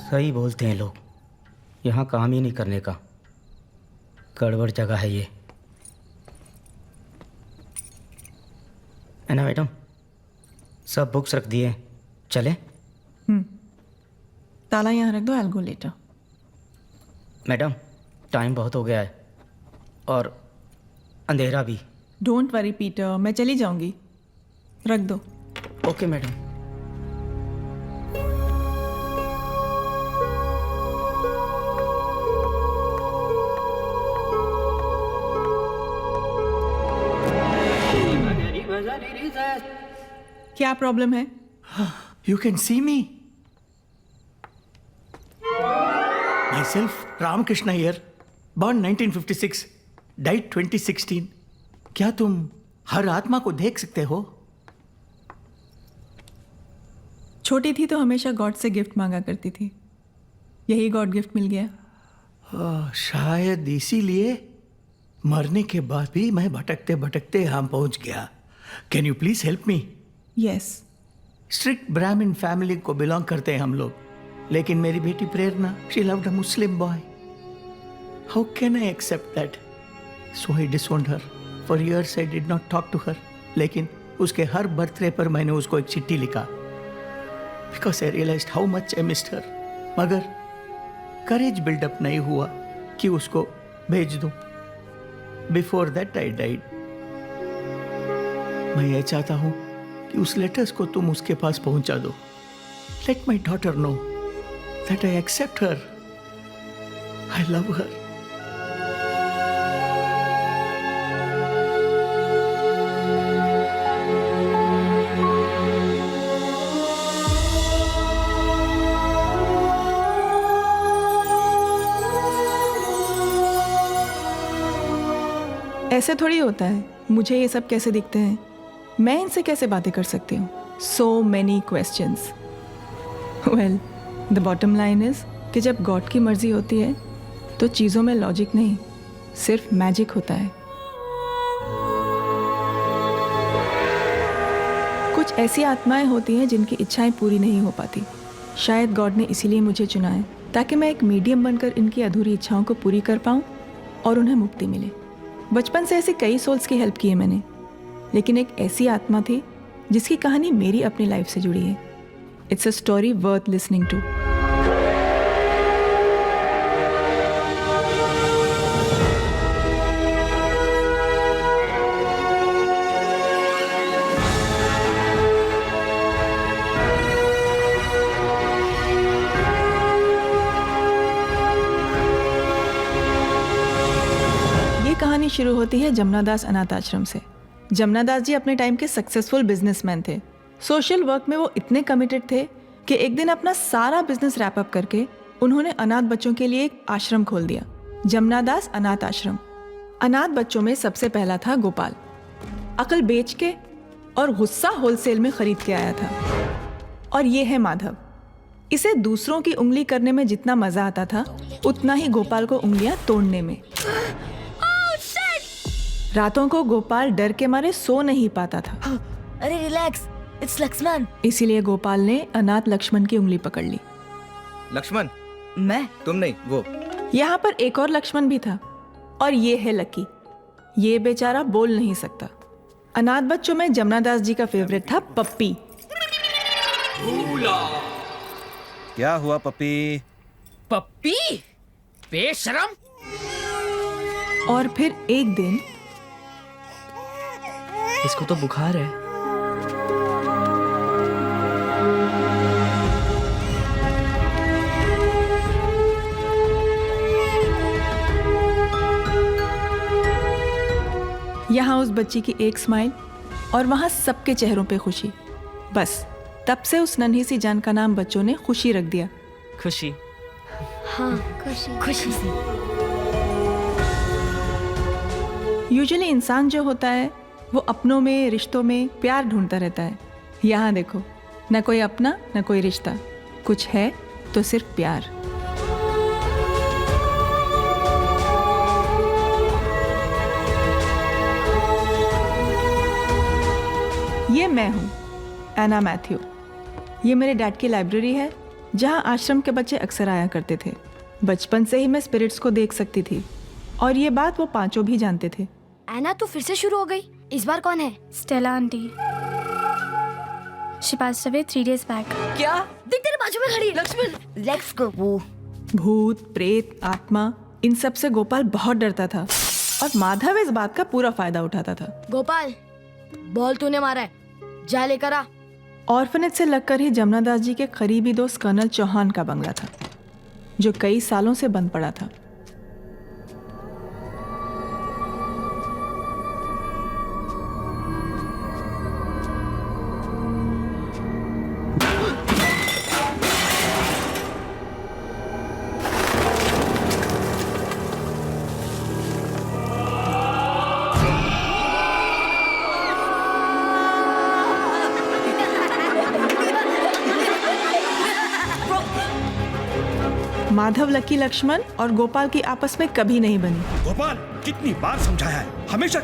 सही बोलते हैं लोग, यहाँ काम ही नहीं करने का। गड़बड़ जगह है ये। है ना मैडम? सब बुक्स रख दिए, चले? ताला यहाँ रख दो, I will go letter. Madam time बहुत हो गया है और अंधेरा भी। डोंट वरी पीटर, मैं चली जाऊंगी, रख दो। Okay madam. क्या प्रॉब्लम है? You can see me. Myself, Ramakrishna here, born 1956, died 2016. क्या तुम हर आत्मा को देख सकते हो? छोटी थी तो हमेशा गॉड से गिफ्ट मांगा करती थी, यही गॉड गिफ्ट मिल गया। शायद इसीलिए मरने के बाद भी मैं भटकते भटकते यहाँ पहुँच गया। Can you please help me? Yes. Strict Brahmin family को बिलोंग करते हैं हम लोग, लेकिन मेरी बेटी Prerna, she loved a Muslim boy. How can I accept that? So I disowned her. For years I did not talk to her, लेकिन उसके हर बर्थडे पर मैंने उसको एक चिट्ठी लिखा, because I realised how much I missed her. मगर courage buildup नहीं हुआ कि उसको भेज दूं। Before that I died. मैं ये चाहता हूं कि उस लेटर्स को तुम उसके पास पहुंचा दो। Let my daughter know that I accept her, I love her. ऐसे थोड़ी होता है, मुझे ये सब कैसे दिखते हैं, मैं इनसे कैसे बातें कर सकती हूँ? So many questions. Well, the bottom line is कि जब गॉड की मर्जी होती है तो चीज़ों में लॉजिक नहीं, सिर्फ मैजिक होता है। कुछ ऐसी आत्माएं होती हैं जिनकी इच्छाएं पूरी नहीं हो पाती। शायद गॉड ने इसीलिए मुझे चुना है, ताकि मैं एक मीडियम बनकर इनकी अधूरी इच्छाओं को पूरी कर पाऊँ और उन्हें मुक्ति मिले। बचपन से ऐसी कई सोल्स की हेल्प की है मैंने, लेकिन एक ऐसी आत्मा थी जिसकी कहानी मेरी अपनी लाइफ से जुड़ी है। It's a story worth listening to. ये कहानी शुरू होती है जमुनादास अनाथ आश्रम से। जमुनादास जी अपने टाइम के सक्सेसफुल बिजनेसमैन थे। सोशल वर्क में वो इतने कमिटेड थे कि एक दिन अपना सारा बिजनेस रैप अप करके उन्होंने अनाथ बच्चों के लिए एक आश्रम खोल दिया, जमुनादास अनाथ आश्रम। अनाथ बच्चों में सबसे पहला था गोपाल। अकल बेच के और गुस्सा होलसेल में खरीद के आया था। और ये है माधव। इसे दूसरों की उंगली करने में जितना मजा आता था, उतना ही गोपाल को उंगलियां तोड़ने में। रातों को गोपाल डर के मारे सो नहीं पाता था। अरे रिलैक्स, इट्स लक्ष्मण। इसीलिए गोपाल ने अनाथ लक्ष्मण की उंगली पकड़ ली। लक्ष्मण? मैं? तुम नहीं, वो। यहाँ पर एक और लक्ष्मण भी था, और ये है लकी। ये बेचारा बोल नहीं सकता। अनाथ बच्चों में जमुनादास जी का फेवरेट था पप्पी। क्या हुआ पप्पी? पप्पी? बेशरम। और फिर एक दिन इसको तो बुखार है। यहाँ उस बच्ची की एक स्माइल और वहाँ सबके चेहरों पे खुशी। बस तब से उस नन्ही सी जान का नाम बच्चों ने खुशी रख दिया। खुशी। हाँ, खुशी से। यूजुअली इंसान जो होता है वो अपनों में, रिश्तों में प्यार ढूंढता रहता है। यहाँ देखो, न कोई अपना न कोई रिश्ता, कुछ है तो सिर्फ प्यार। ये मैं हूँ, एना मैथ्यू। ये मेरे डैड की लाइब्रेरी है जहाँ आश्रम के बच्चे अक्सर आया करते थे। बचपन से ही मैं स्पिरिट्स को देख सकती थी और ये बात वो पांचों भी जानते थे। एना तू फिर से शुरू हो गई। इस बार कौन है? Stella aunty. She passed away 3 days back. क्या? देख तेरे बाजू में खड़ी है। Lakshman, let's go. वो भूत, प्रेत, आत्मा, इन सब से गोपाल बहुत डरता था और माधव इस बात का पूरा फायदा उठाता था। गोपाल, बॉल तूने मारा है, जा लेकर आ। ऑर्फनेज से लगकर ही जमुना दास जी के करीबी दोस्त कर्नल चौहान का बंगला था, जो कई सालों से बंद पड़ा था। माधव लकी लक्ष्मण और गोपाल की आपस में कभी नहीं बनी। गोपाल, कितनी बार समझाया है, हमेशा